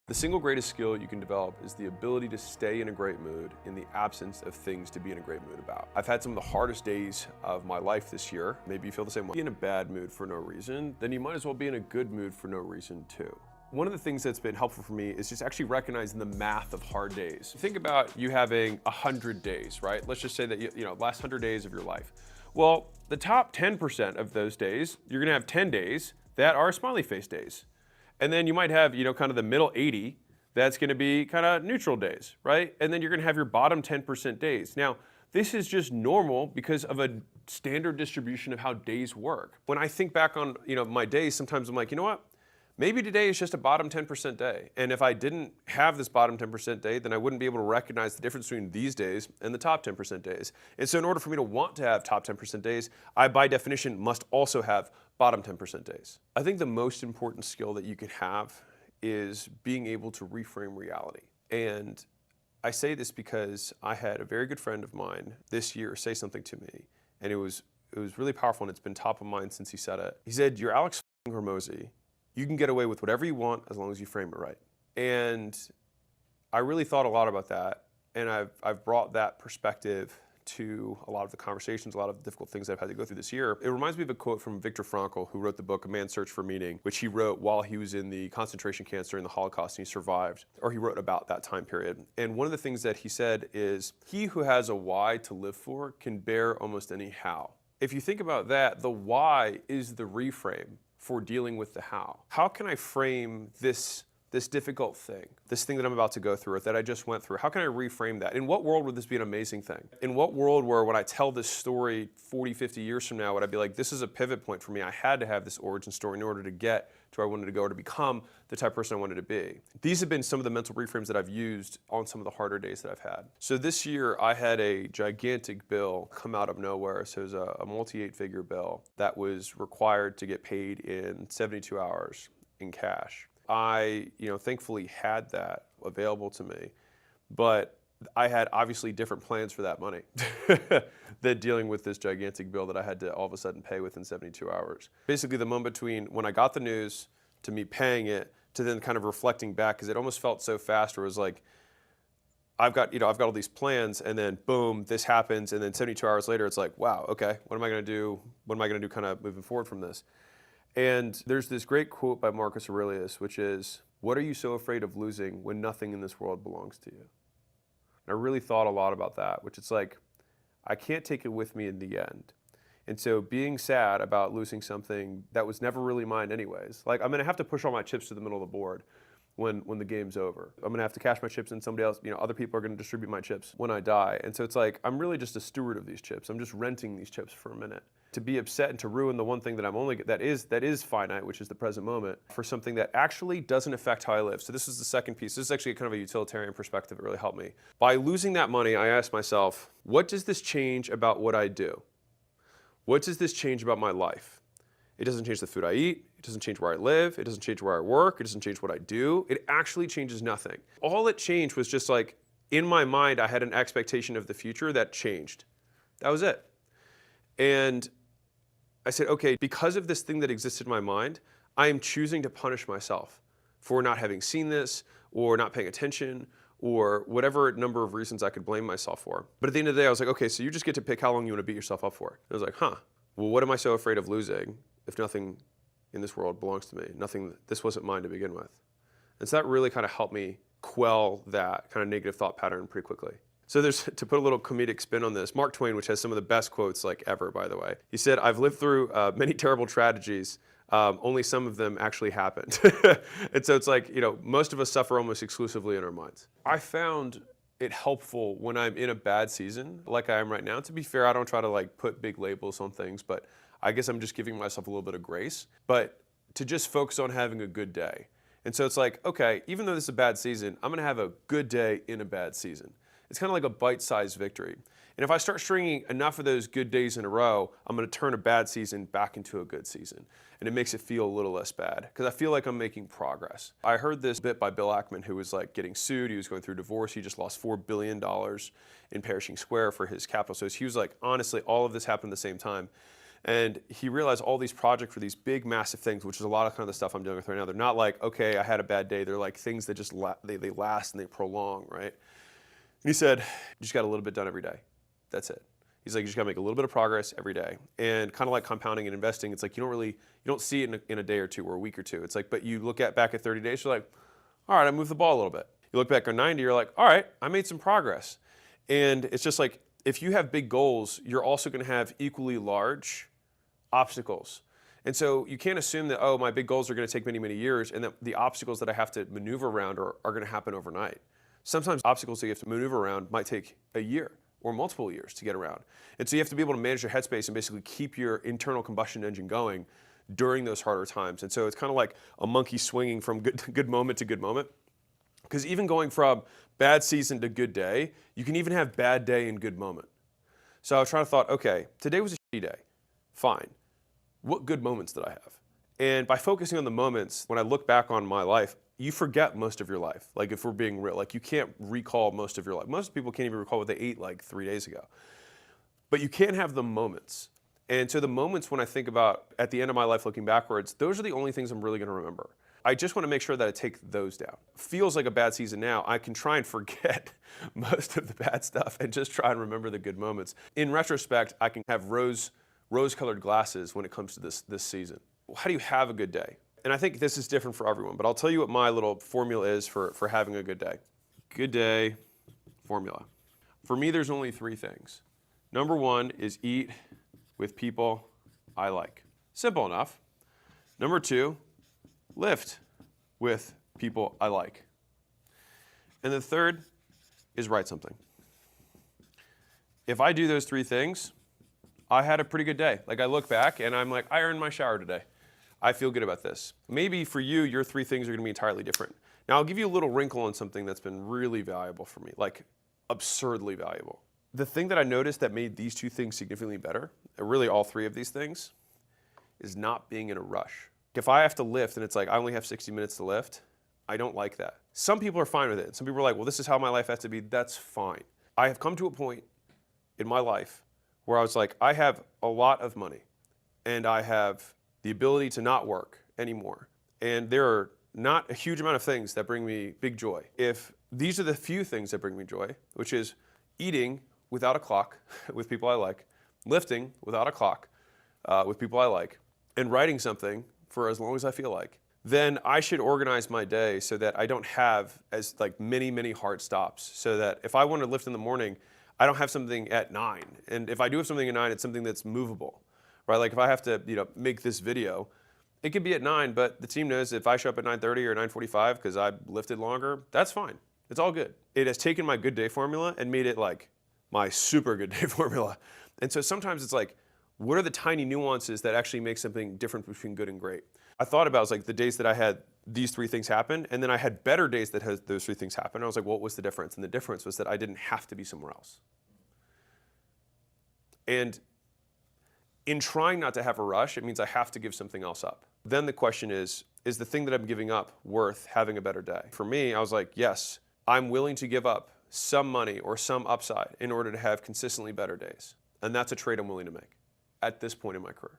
The single greatest skill you can develop is the ability to stay in a great mood in the absence of things to be in a great mood about. I've had some of the hardest days of my life this year. Maybe you feel the same way. Be in a bad mood for no reason, then you might as well be in a good mood for no reason too. One of the things that's been helpful for me is just actually recognizing the math of hard days. Think about you having 100 days, right? Let's just say that last 100 days of your life. Well, the top 10% of those days, you're gonna have 10 days that are smiley face days. And then you might have, kind of the middle 80, that's gonna be kind of neutral days, right? And then you're gonna have your bottom 10% days. Now, this is just normal because of a standard distribution of how days work. When I think back on, my days, sometimes I'm like, you know what? Maybe today is just a bottom 10% day. And if I didn't have this bottom 10% day, then I wouldn't be able to recognize the difference between these days and the top 10% days. And so in order for me to want to have top 10% days, I by definition must also have bottom 10% days. I think the most important skill that you can have is being able to reframe reality. And I say this because I had a very good friend of mine this year say something to me, and it was really powerful, and it's been top of mind since he said it. He said, "You're Alex Hormozy. You can get away with whatever you want as long as you frame it right." And I really thought a lot about that, and I've brought that perspective to a lot of the conversations, a lot of the difficult things I've had to go through this year. It reminds me of a quote from Viktor Frankl, who wrote the book A Man's Search for Meaning, which he wrote while he was in the concentration camps during the Holocaust and he survived, or he wrote about that time period. And one of the things that he said is, "He who has a why to live for can bear almost any how." If you think about that, the why is the reframe for dealing with the how. How can I frame this difficult thing, this thing that I'm about to go through, or that I just went through? How can I reframe that? In what world would this be an amazing thing? In what world where when I tell this story 40, 50 years from now, would I be like, this is a pivot point for me. I had to have this origin story in order to get to where I wanted to go or to become the type of person I wanted to be. These have been some of the mental reframes that I've used on some of the harder days that I've had. So this year I had a gigantic bill come out of nowhere. So it was a multi-8-figure bill that was required to get paid in 72 hours in cash. I, thankfully had that available to me, but I had obviously different plans for that money than dealing with this gigantic bill that I had to all of a sudden pay within 72 hours. Basically the moment between when I got the news to me paying it to then kind of reflecting back, because it almost felt so fast where it was like, I've got all these plans, and then boom, this happens, and then 72 hours later, it's like, wow, okay, what am I gonna do? What am I gonna do kind of moving forward from this? And there's this great quote by Marcus Aurelius, which is, "What are you so afraid of losing when nothing in this world belongs to you?" And I really thought a lot about that, which it's like, I can't take it with me in the end. And so being sad about losing something that was never really mine anyways, like I'm gonna have to push all my chips to the middle of the board when the game's over. I'm gonna have to cash my chips in, somebody else, other people are gonna distribute my chips when I die. And so it's like, I'm really just a steward of these chips. I'm just renting these chips for a minute. To be upset and to ruin the one thing that that is finite, which is the present moment, for something that actually doesn't affect how I live. So this is the second piece. This is actually kind of a utilitarian perspective that really helped me. By losing that money, I asked myself, what does this change about what I do? What does this change about my life? It doesn't change the food I eat. It doesn't change where I live. It doesn't change where I work. It doesn't change what I do. It actually changes nothing. All it changed was just like, in my mind, I had an expectation of the future that changed. That was it. And I said, okay, because of this thing that existed in my mind, I am choosing to punish myself for not having seen this or not paying attention or whatever number of reasons I could blame myself for. But at the end of the day, I was like, okay, so you just get to pick how long you want to beat yourself up for. I was like, well, what am I so afraid of losing if nothing in this world belongs to me? This wasn't mine to begin with. And so that really kind of helped me quell that kind of negative thought pattern pretty quickly. So to put a little comedic spin on this, Mark Twain, which has some of the best quotes like ever, by the way, he said, "I've lived through many terrible tragedies. Only some of them actually happened." And so it's like, most of us suffer almost exclusively in our minds. I found it helpful when I'm in a bad season, like I am right now. To be fair, I don't try to like put big labels on things, but I guess I'm just giving myself a little bit of grace. But to just focus on having a good day. And so it's like, okay, even though this is a bad season, I'm gonna have a good day in a bad season. It's kind of like a bite-sized victory. And if I start stringing enough of those good days in a row, I'm gonna turn a bad season back into a good season. And it makes it feel a little less bad, because I feel like I'm making progress. I heard this bit by Bill Ackman, who was like getting sued. He was going through divorce. He just lost $4 billion in Perishing Square for his capital. So he was like, honestly, all of this happened at the same time. And he realized all these projects were these big, massive things, which is a lot of kind of the stuff I'm dealing with right now. They're not like, okay, I had a bad day. They're like things that just they last and they prolong, right? And he said, you just got a little bit done every day. That's it. He's like, you just got to make a little bit of progress every day. And kind of like compounding and investing, it's like you don't see it in a day or two or a week or two. It's like, but you look back at 30 days, you're like, all right, I moved the ball a little bit. You look back on 90, you're like, all right, I made some progress. And it's just like, if you have big goals, you're also going to have equally large obstacles. And so you can't assume that, oh, my big goals are going to take many, many years and that the obstacles that I have to maneuver around are going to happen overnight. Sometimes obstacles that you have to maneuver around might take a year or multiple years to get around. And so you have to be able to manage your headspace and basically keep your internal combustion engine going during those harder times. And so it's kind of like a monkey swinging from good moment to good moment. Because even going from bad season to good day, you can even have bad day and good moment. So I was trying to thought, okay, today was a shitty day. Fine. What good moments did I have? And by focusing on the moments, when I look back on my life, you forget most of your life. Like if we're being real, like you can't recall most of your life. Most people can't even recall what they ate like 3 days ago. But you can have the moments. And so the moments when I think about at the end of my life looking backwards, those are the only things I'm really going to remember. I just want to make sure that I take those down. Feels like a bad season now. I can try and forget most of the bad stuff and just try and remember the good moments. In retrospect, I can have rose-colored glasses when it comes to this season. How do you have a good day? And I think this is different for everyone, but I'll tell you what my little formula is for having a good day. Good day formula. For me, there's only 3 things. Number 1 is eat with people I like. Simple enough. Number 2, lift with people I like. And the 3rd is write something. If I do those 3 things, I had a pretty good day. Like I look back and I'm like, I earned my shower today. I feel good about this. Maybe for you, your 3 things are going to be entirely different. Now, I'll give you a little wrinkle on something that's been really valuable for me, like absurdly valuable. The thing that I noticed that made these 2 things significantly better, and really all 3 of these things, is not being in a rush. If I have to lift and it's like I only have 60 minutes to lift, I don't like that. Some people are fine with it. Some people are like, well, this is how my life has to be. That's fine. I have come to a point in my life where I was like, I have a lot of money and I have the ability to not work anymore. And there are not a huge amount of things that bring me big joy. If these are the few things that bring me joy, which is eating without a clock with people I like, lifting without a clock with people I like, and writing something for as long as I feel like, then I should organize my day so that I don't have as like many, many hard stops. So that if I want to lift in the morning, I don't have something at 9. And if I do have something at 9, it's something that's movable. Right? Like if I have to, make this video, it could be at 9, but the team knows if I show up at 9:30 or 9:45 because I lifted longer, that's fine. It's all good. It has taken my good day formula and made it like my super good day formula. And so sometimes it's like, what are the tiny nuances that actually make something different between good and great? I thought about it was like the days that I had these 3 things happen, and then I had better days that had those 3 things happen. I was like, what was the difference? And the difference was that I didn't have to be somewhere else. And in trying not to have a rush, it means I have to give something else up. Then the question is the thing that I'm giving up worth having a better day? For me, I was like, yes, I'm willing to give up some money or some upside in order to have consistently better days. And that's a trade I'm willing to make at this point in my career.